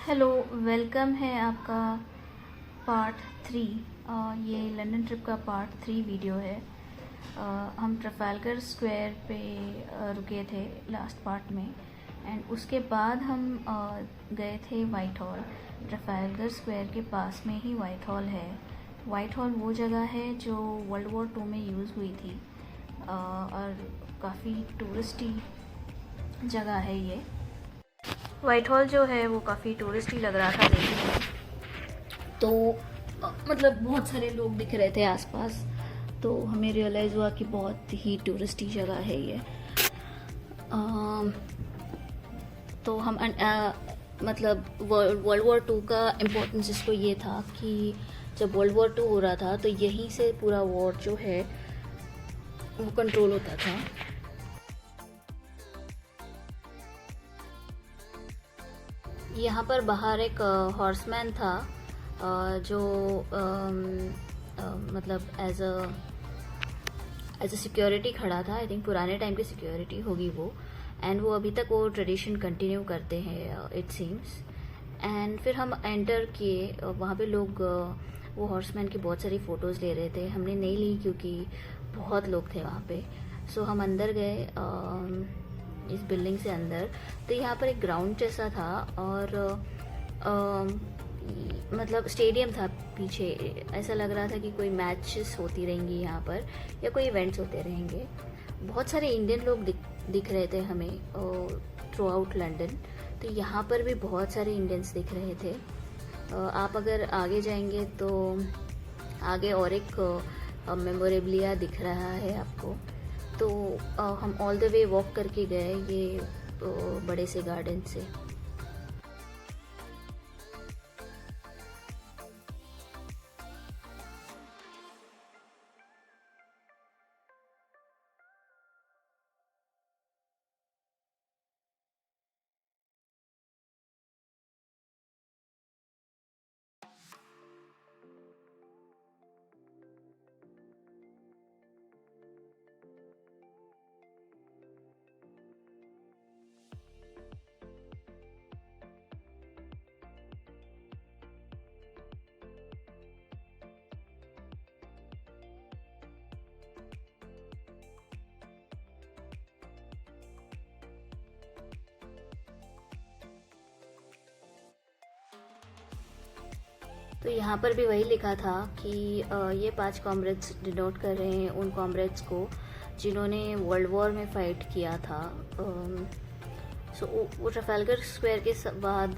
Hello, welcome है आपका part 3। ये लंदन ट्रिप का पार्ट 3 वीडियो है। हम ट्रफालगर स्क्वायर पे रुके थे लास्ट पार्ट में, एंड उसके बाद हम गए थे वाइट हॉल। ट्रफालगर स्क्वायर के पास में ही वाइट हॉल है। वाइट हॉल वो जगह है जो वर्ल्ड वॉर 2 में यूज़ हुई थी, और काफ़ी टूरिस्टी जगह है ये। वाइट हॉल जो है वो काफ़ी टूरिस्टी लग रहा था देखने में, तो मतलब बहुत सारे लोग दिख रहे थे आसपास, तो हमें रियलाइज़ हुआ कि बहुत ही टूरिस्टी जगह है ये। तो हम मतलब वर्ल्ड वॉर 2 का इम्पोर्टेंस इसको ये था कि जब वर्ल्ड वॉर 2 हो रहा था तो यहीं से पूरा वॉर जो है वो कंट्रोल होता था। यहाँ पर बाहर एक हॉर्समैन था, जो मतलब एज अ सिक्योरिटी खड़ा था। आई थिंक पुराने टाइम की सिक्योरिटी होगी वो, एंड वो अभी तक वो ट्रेडिशन कंटिन्यू करते हैं इट सीम्स। एंड फिर हम एंटर किए, वहाँ पे लोग वो हॉर्समैन की बहुत सारी फ़ोटोज़ ले रहे थे। हमने नहीं ली क्योंकि बहुत लोग थे वहाँ पे। सो हम अंदर गए इस बिल्डिंग से अंदर। तो यहाँ पर एक ग्राउंड जैसा था, और मतलब स्टेडियम था पीछे। ऐसा लग रहा था कि कोई मैचेस होती रहेंगी यहाँ पर, या कोई इवेंट्स होते रहेंगे। बहुत सारे इंडियन लोग दिख रहे थे हमें थ्रू आउट लंदन। तो यहाँ पर भी बहुत सारे इंडियंस दिख रहे थे। आप अगर आगे जाएंगे तो आगे और एक मेमोरेबलिया दिख रहा है आपको। तो हम ऑल द वे वॉक करके गए ये बड़े से गार्डन से। तो यहाँ पर भी वही लिखा था कि ये 5 कॉमरेड्स डिनोट कर रहे हैं उन कॉमरेड्स को जिन्होंने वर्ल्ड वॉर में फ़ाइट किया था। सो वो ट्रफालगर स्क्वायर के बाद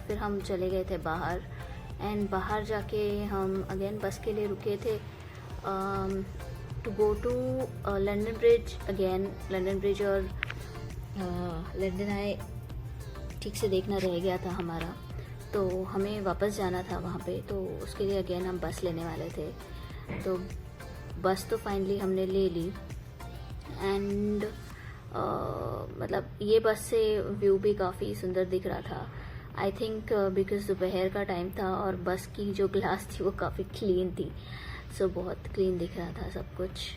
फिर हम चले गए थे बाहर, एंड बाहर जाके हम अगेन बस के लिए रुके थे to go to London Bridge again. London Bridge और लंदन आई ठीक से देखना रह गया था हमारा, तो हमें वापस जाना था वहाँ पे। तो उसके लिए अगेन हम बस लेने वाले थे। तो बस तो फाइनली हमने ले ली, एंड मतलब ये बस से व्यू भी काफ़ी सुंदर दिख रहा था। आई थिंक बिकॉज दोपहर का टाइम था और बस की जो ग्लास थी वो काफ़ी क्लीन थी। सो बहुत क्लीन दिख रहा था सब कुछ।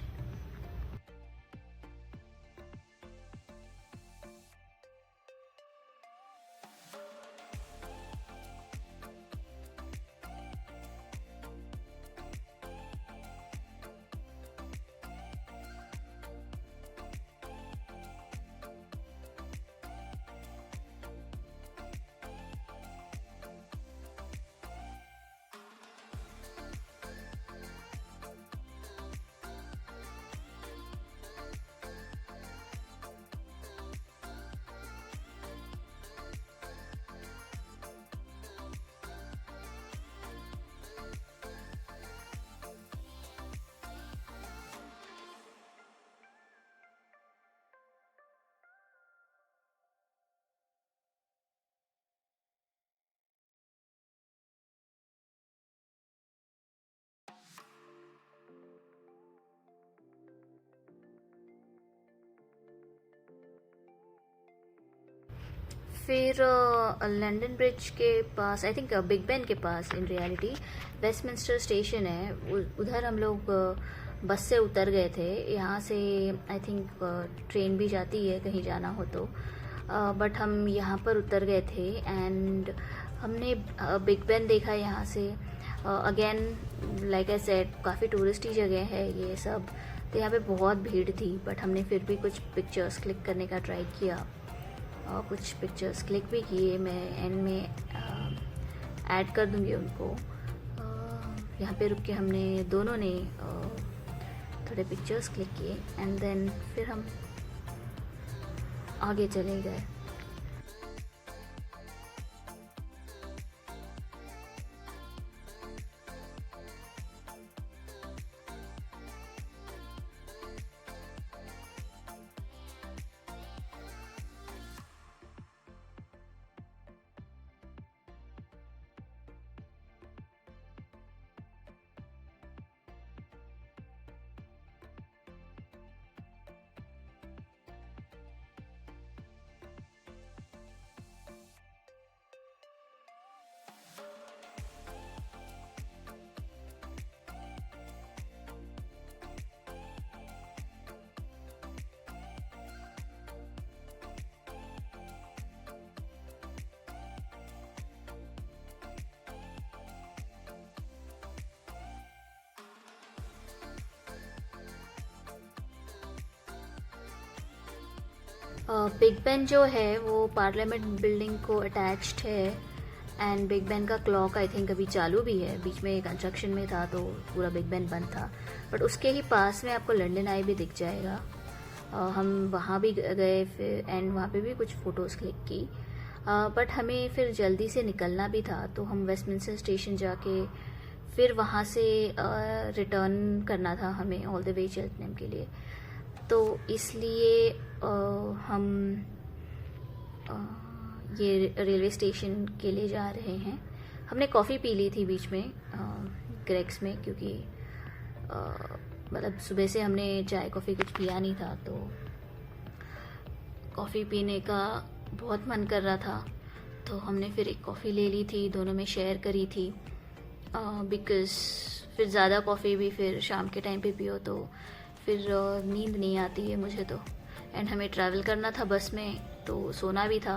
फिर लंदन ब्रिज के पास, आई थिंक बिग बेन के पास इन रियलिटी वेस्टमिंस्टर स्टेशन है, उधर हम लोग बस से उतर गए थे। यहाँ से आई थिंक ट्रेन भी जाती है कहीं जाना हो तो। बट हम यहाँ पर उतर गए थे एंड हमने बिग बेन देखा यहाँ से। अगेन लाइक आई सेड काफ़ी टूरिस्टी जगह है ये सब, तो यहाँ पे बहुत भीड़ थी, बट हमने फिर भी कुछ पिक्चर्स क्लिक करने का ट्राई किया और कुछ पिक्चर्स क्लिक भी किए। मैं एंड में ऐड कर दूँगी उनको। यहाँ पे रुक के हमने दोनों ने थोड़े पिक्चर्स क्लिक किए एंड देन फिर हम आगे चले गए। बिग बेन जो है वो पार्लियामेंट बिल्डिंग को अटैच्ड है एंड बिग बेन का क्लॉक आई थिंक अभी चालू भी है। बीच में कंस्ट्रक्शन में था तो पूरा बिग बेन बंद था, बट उसके ही पास में आपको लंदन आई भी दिख जाएगा। हम वहाँ भी गए फिर एंड वहाँ पे भी कुछ फ़ोटोज़ क्लिक की, बट हमें फिर जल्दी से निकलना भी था तो हम वेस्टमिंस्टर स्टेशन जाके फिर वहाँ से रिटर्न करना था हमें ऑल द वे चेल्टनम के लिए। तो इसलिए हम ये रेलवे स्टेशन के लिए जा रहे हैं। हमने कॉफ़ी पी ली थी बीच में ग्रेग्स में, क्योंकि मतलब सुबह से हमने चाय कॉफ़ी कुछ पिया नहीं था, तो कॉफ़ी पीने का बहुत मन कर रहा था, तो हमने फिर एक कॉफ़ी ले ली थी, दोनों में शेयर करी थी। बिकॉज़ फिर ज़्यादा कॉफ़ी भी फिर शाम के टाइम पे पियो तो फिर नींद नहीं आती है मुझे तो, एंड हमें ट्रैवल करना था बस में तो सोना भी था,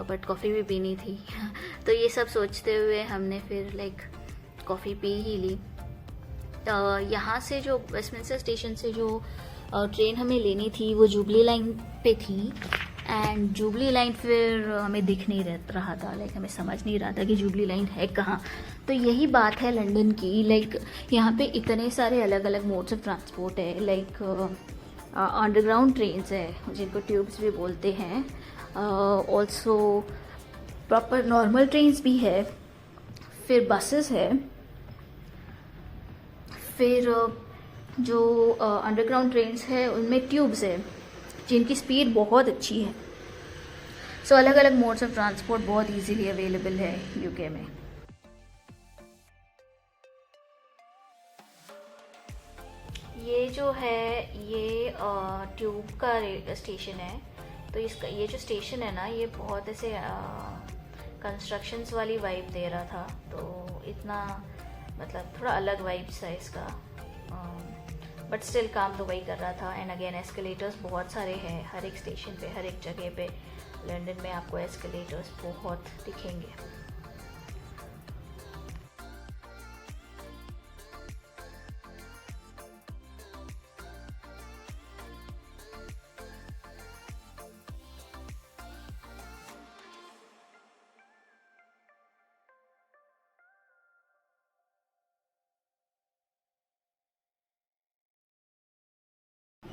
बट कॉफ़ी भी पीनी थी तो ये सब सोचते हुए हमने फिर लाइक कॉफ़ी पी ही ली। यहाँ से जो वेस्टमिंस्टर स्टेशन से जो ट्रेन हमें लेनी थी वो जुबली लाइन पे थी, एंड जुबली लाइन फिर हमें दिख नहीं रहा था, लाइक हमें समझ नहीं रहा था कि जुबली लाइन है कहाँ। तो यही बात है लंदन की, लाइक यहाँ पे इतने सारे अलग अलग मोड्स ऑफ ट्रांसपोर्ट है, लाइक अंडरग्राउंड ट्रेन्स है जिनको ट्यूब्स भी बोलते हैं, ऑल्सो प्रॉपर नॉर्मल ट्रेन्स भी है, फिर बसेस है, फिर जो अंडरग्राउंड ट्रेन्स है उनमें ट्यूब्स है जिनकी स्पीड बहुत अच्छी है। सो अलग अलग मोड्स ऑफ ट्रांसपोर्ट बहुत इजीली अवेलेबल है यूके में। ये जो है ये ट्यूब का स्टेशन है, तो इसका ये जो स्टेशन है ना ये बहुत ऐसे कंस्ट्रक्शंस वाली वाइब दे रहा था, तो इतना मतलब थोड़ा अलग वाइब्स है इसका, बट स्टिल काम तो वही कर रहा था। एंड अगेन एस्केलेटर्स बहुत सारे हैं हर एक स्टेशन पे, हर एक जगह पे लंदन में आपको एस्केलेटर्स बहुत दिखेंगे।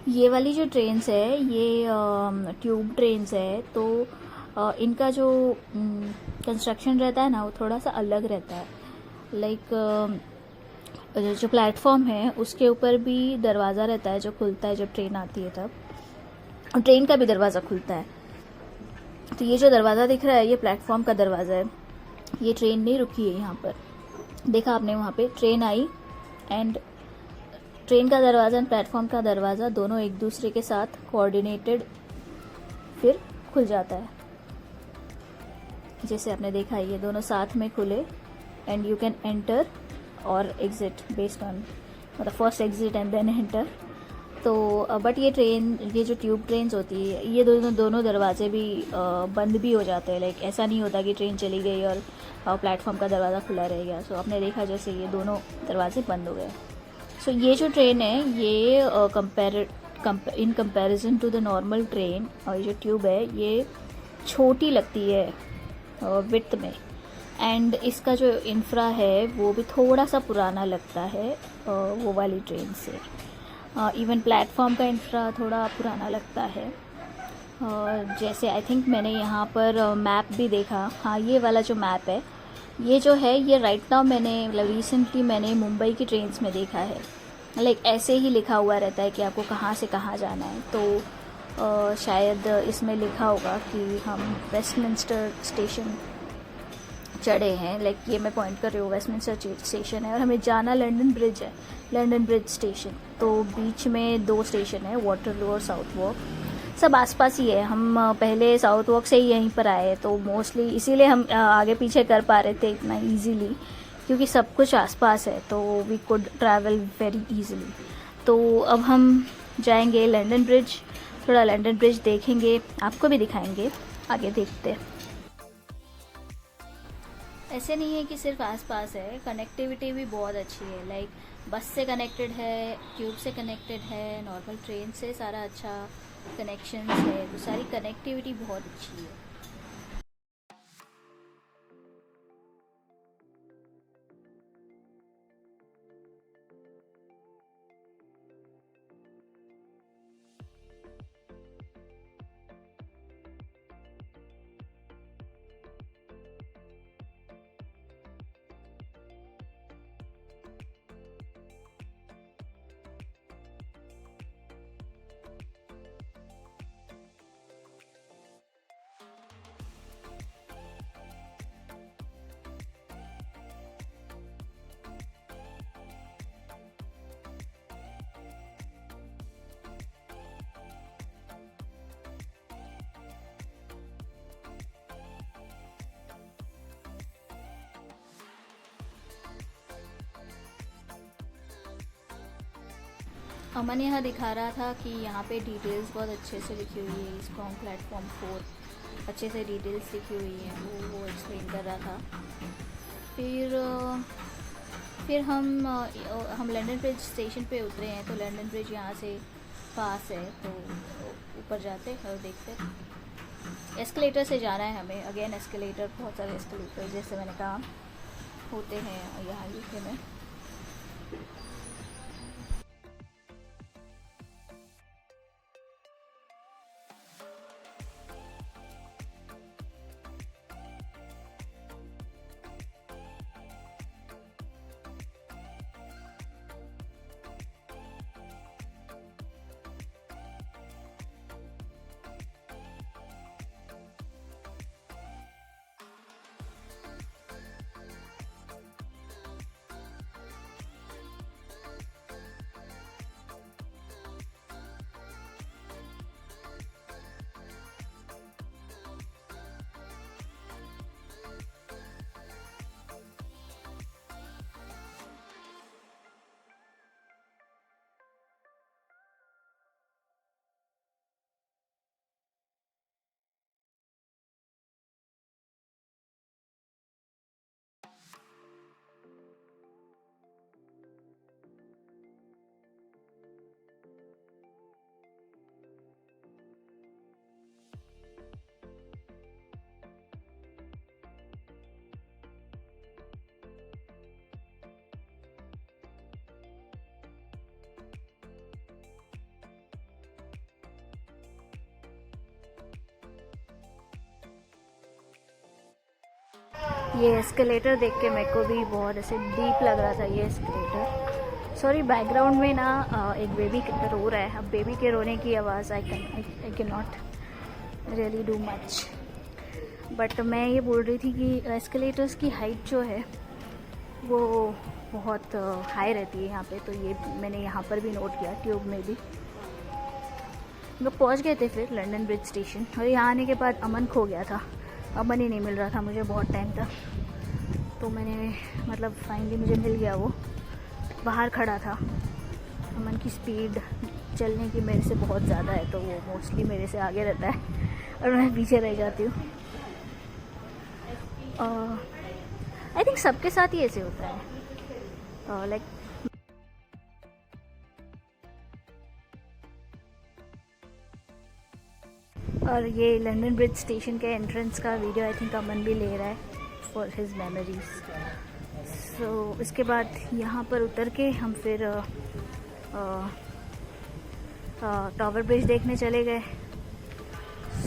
ये वाली जो ट्रेन्स है ये ट्यूब ट्रेन्स है, तो इनका जो कंस्ट्रक्शन रहता है ना वो थोड़ा सा अलग रहता है। लाइक जो प्लेटफॉर्म है उसके ऊपर भी दरवाज़ा रहता है जो खुलता है जब ट्रेन आती है तब, और ट्रेन का भी दरवाज़ा खुलता है। तो ये जो दरवाज़ा दिख रहा है ये प्लेटफॉर्म का दरवाज़ा है, ये ट्रेन नहीं रुकी है यहाँ पर, देखा आपने वहाँ पे ट्रेन आई एंड ट्रेन का दरवाज़ा एंड प्लेटफॉर्म का दरवाज़ा दोनों एक दूसरे के साथ कोऑर्डिनेटेड फिर खुल जाता है। जैसे आपने देखा ये दोनों साथ में खुले एंड यू कैन एंटर और एग्जिट बेस्ड ऑन मतलब first exit and then enter. तो बट ये ट्रेन, ये जो ट्यूब ट्रेन्स होती है, ये दोनों दरवाजे भी बंद भी हो जाते हैं। लाइक ऐसा नहीं होता कि ट्रेन चली गई और प्लेटफॉर्म का दरवाज़ा खुला रह गया। सो आपने देखा जैसे ये दोनों दरवाजे बंद हो गए। सो ये जो ट्रेन है ये in comparison to the normal train, और ये जो ट्यूब है ये छोटी लगती है विड्थ में, एंड इसका जो इंफ्रा है वो भी थोड़ा सा पुराना लगता है वो वाली ट्रेन से। इवन प्लेटफॉर्म का इंफ्रा थोड़ा पुराना लगता है। जैसे आई थिंक मैंने यहाँ पर मैप भी देखा, हाँ ये वाला जो मैप है ये जो है ये राइट नाउ मैंने मतलब रिसेंटली मैंने मुंबई की ट्रेन्स में देखा है। लाइक ऐसे ही लिखा हुआ रहता है कि आपको कहाँ से कहाँ जाना है। तो शायद इसमें लिखा होगा कि हम वेस्टमिंस्टर स्टेशन चढ़े हैं। लाइक ये मैं पॉइंट कर रही हूँ, वेस्टमिंस्टर स्टेशन है और हमें जाना लंदन ब्रिज है, लंदन ब्रिज स्टेशन। तो बीच में 2 स्टेशन है, वाटरलू और साउथ वॉक, सब आसपास ही है। हम पहले साउथ वॉक से ही यहीं पर आए, तो मोस्टली इसीलिए हम आगे पीछे कर पा रहे थे इतना इजीली, क्योंकि सब कुछ आसपास है, तो we could travel very easily. तो अब हम जाएंगे लंदन ब्रिज, थोड़ा लंदन ब्रिज देखेंगे, आपको भी दिखाएंगे, आगे देखते हैं। ऐसे नहीं है कि सिर्फ आसपास है, कनेक्टिविटी भी बहुत अच्छी है। लाइक बस से कनेक्टेड है, ट्यूब से कनेक्टेड है, नॉर्मल ट्रेन से सारा अच्छा कनेक्शन है, तो सारी कनेक्टिविटी बहुत अच्छी है। अमन यहाँ दिखा रहा था कि यहाँ पे डिटेल्स बहुत अच्छे से लिखी हुई है, स्ट्रॉन्ग प्लेटफॉर्म 4 अच्छे से डिटेल्स लिखी हुई है, वो एक्सप्लेन कर रहा था। फिर हम लंदन ब्रिज स्टेशन पे उतरे हैं, तो लंदन ब्रिज यहाँ से पास है, तो ऊपर जाते और देखते। एस्केलेटर से जाना है हमें, अगेन एस्केलेटर, बहुत सारे एस्केलेटर जैसे मैंने कहा होते हैं यहाँ यूके में। ये एस्केलेटर देख के मेरे को भी बहुत ऐसे डीप लग रहा था ये एस्केलेटर। सॉरी बैकग्राउंड में ना एक बेबी रो रहा है। अब बेबी के रोने की आवाज़ I can not really do much. But मैं ये बोल रही थी कि एस्केलेटर्स की हाइट जो है वो बहुत हाई रहती है यहाँ पे, तो ये मैंने यहाँ पर भी नोट किया, ट्यूब में भी। हम लोग पहुँच गए थे फिर लंदन ब्रिज स्टेशन, और यहाँ आने के बाद अमन खो गया था। अमन ही नहीं मिल रहा था मुझे बहुत टाइम तक, तो मैंने फाइनली मुझे मिल गया। वो बाहर खड़ा था। अमन की स्पीड चलने की मेरे से बहुत ज़्यादा है, तो वो मोस्टली मेरे से आगे रहता है और मैं पीछे रह जाती हूँ। आई थिंक सबके साथ ही ऐसे होता है। लाइक और ये लंदन ब्रिज स्टेशन के एंट्रेंस का वीडियो आई थिंक अमन भी ले रहा है फॉर हिज मेमोरीज। सो इसके बाद यहाँ पर उतर के हम फिर टावर ब्रिज देखने चले गए।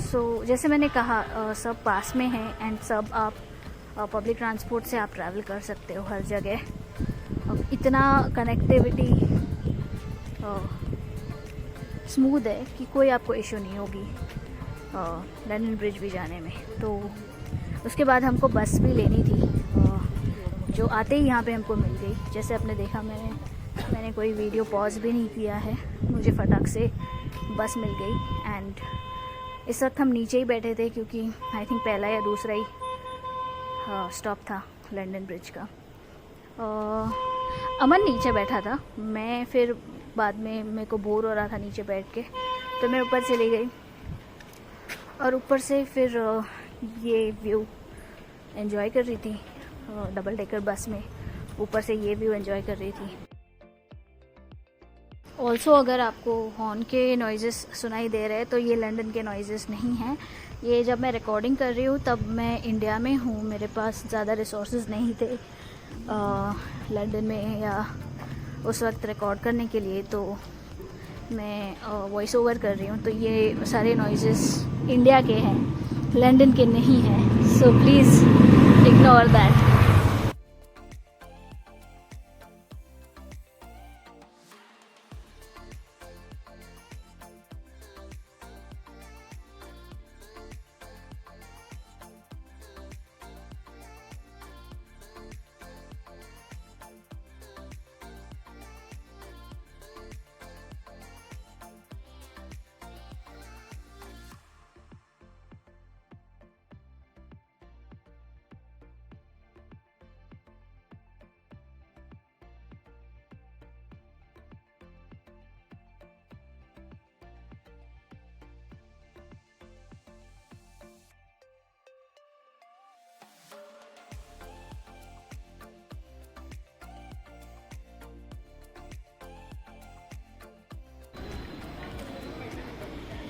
सो जैसे मैंने कहा सब पास में है एंड सब आप पब्लिक ट्रांसपोर्ट से आप ट्रैवल कर सकते हो हर जगह। इतना कनेक्टिविटी स्मूथ है कि कोई आपको इशू नहीं होगी लंदन ब्रिज भी जाने में। तो उसके बाद हमको बस भी लेनी थी जो आते ही यहाँ पे हमको मिल गई। जैसे आपने देखा मैंने कोई वीडियो पॉज भी नहीं किया है, मुझे फटाक से बस मिल गई। एंड इस वक्त हम नीचे ही बैठे थे क्योंकि आई थिंक पहला या दूसरा ही स्टॉप था लंदन ब्रिज का। अमन नीचे बैठा था, मैं फिर बाद में मेरे को बोर हो रहा था नीचे बैठ के, तो मैं ऊपर चली गई और ऊपर से फिर ये व्यू एंजॉय कर रही थी। डबल डेकर बस में ऊपर से ये व्यू एंजॉय कर रही थी। ऑल्सो अगर आपको हॉर्न के नॉइज़ेस सुनाई दे रहे हैं तो ये लंदन के नॉइज़ेस नहीं हैं। ये जब मैं रिकॉर्डिंग कर रही हूँ तब मैं इंडिया में हूँ, मेरे पास ज़्यादा रिसोर्सेज नहीं थे लंदन में या उस वक्त रिकॉर्ड करने के लिए, तो मैं वॉइस ओवर कर रही हूँ। तो ये सारे नॉइज़ेस इंडिया के हैं, लंदन के नहीं हैं। So please ignore that.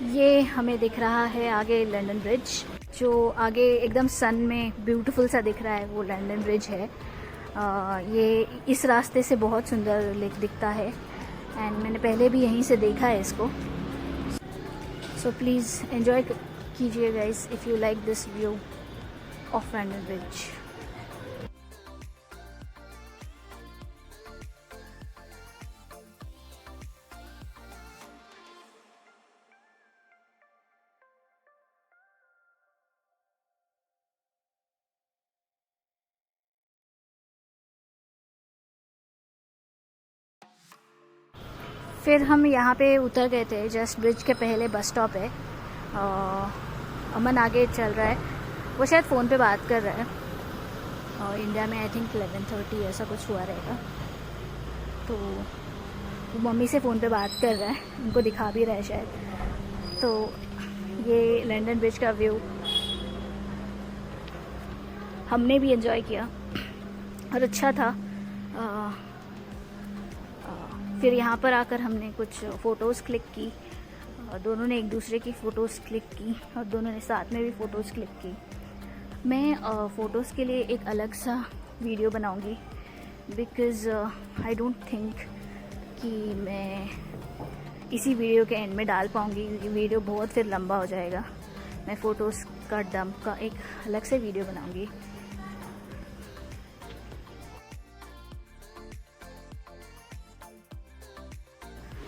ये हमें दिख रहा है आगे लंदन ब्रिज, जो आगे एकदम सन में ब्यूटीफुल सा दिख रहा है, वो लंदन ब्रिज है। ये इस रास्ते से बहुत सुंदर दिखता है एंड मैंने पहले भी यहीं से देखा है इसको। सो प्लीज़ एंजॉय कीजिए guys if you like this view of London bridge. फिर हम यहाँ पे उतर गए थे, जस्ट ब्रिज के पहले बस स्टॉप है। अमन आगे चल रहा है, वो शायद फ़ोन पे बात कर रहा है। और इंडिया में आई थिंक 11:30 ऐसा कुछ हुआ रहेगा, तो वो मम्मी से फ़ोन पे बात कर रहा है, उनको दिखा भी रहा है शायद। तो ये लंदन ब्रिज का व्यू हमने भी एंजॉय किया और अच्छा था। फिर यहाँ पर आकर हमने कुछ फ़ोटोज़ क्लिक की, दोनों ने एक दूसरे की फ़ोटोज़ क्लिक की और दोनों ने साथ में भी फ़ोटोज़ क्लिक की। मैं फ़ोटोज़ के लिए एक अलग सा वीडियो बनाऊंगी बिकॉज़ आई डोंट थिंक कि मैं इसी वीडियो के एंड में डाल पाऊंगी, क्योंकि वीडियो बहुत फिर लंबा हो जाएगा। मैं फ़ोटोज़ का डंप का एक अलग से वीडियो बनाऊंगी।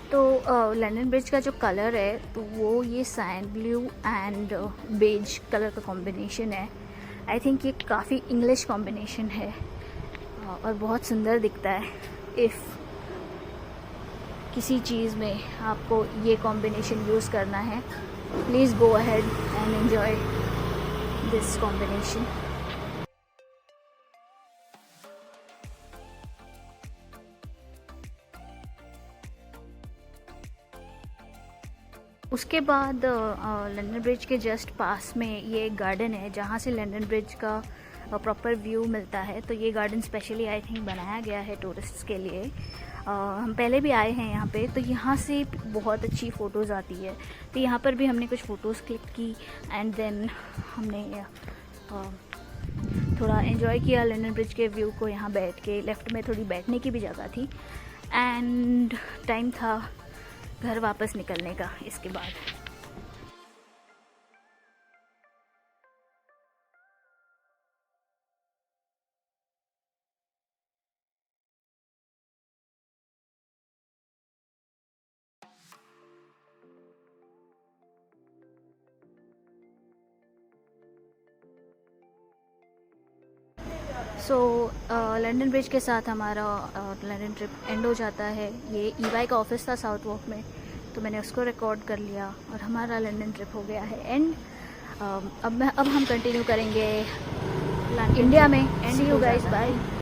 तो लंदन ब्रिज का जो कलर है तो वो ये sand blue and beige colour का कॉम्बिनेशन है। आई थिंक ये काफ़ी इंग्लिश कॉम्बिनेशन है और बहुत सुंदर दिखता है। इफ़ किसी चीज़ में आपको ये कॉम्बिनेशन यूज़ करना है, please go ahead and enjoy this combination. उसके बाद लंदन ब्रिज के जस्ट पास में ये एक गार्डन है जहाँ से लंदन ब्रिज का प्रॉपर व्यू मिलता है। तो ये गार्डन स्पेशली आई थिंक बनाया गया है टूरिस्ट्स के लिए। हम पहले भी आए हैं यहाँ पे, तो यहाँ से बहुत अच्छी फ़ोटोज़ आती है। तो यहाँ पर भी हमने कुछ फ़ोटोज़ क्लिक की एंड देन हमने थोड़ा एंजॉय किया लंदन ब्रिज के व्यू को। यहाँ बैठ के लेफ़्ट में थोड़ी बैठने की भी जगह थी एंड टाइम था घर वापस निकलने का इसके बाद। सो लंदन ब्रिज के साथ हमारा लंदन ट्रिप एंड हो जाता है। ये EY का ऑफिस था साउथ वॉक में, तो मैंने उसको रिकॉर्ड कर लिया और हमारा लंदन ट्रिप हो गया है एंड अब हम कंटिन्यू करेंगे इंडिया में। And you guys, bye.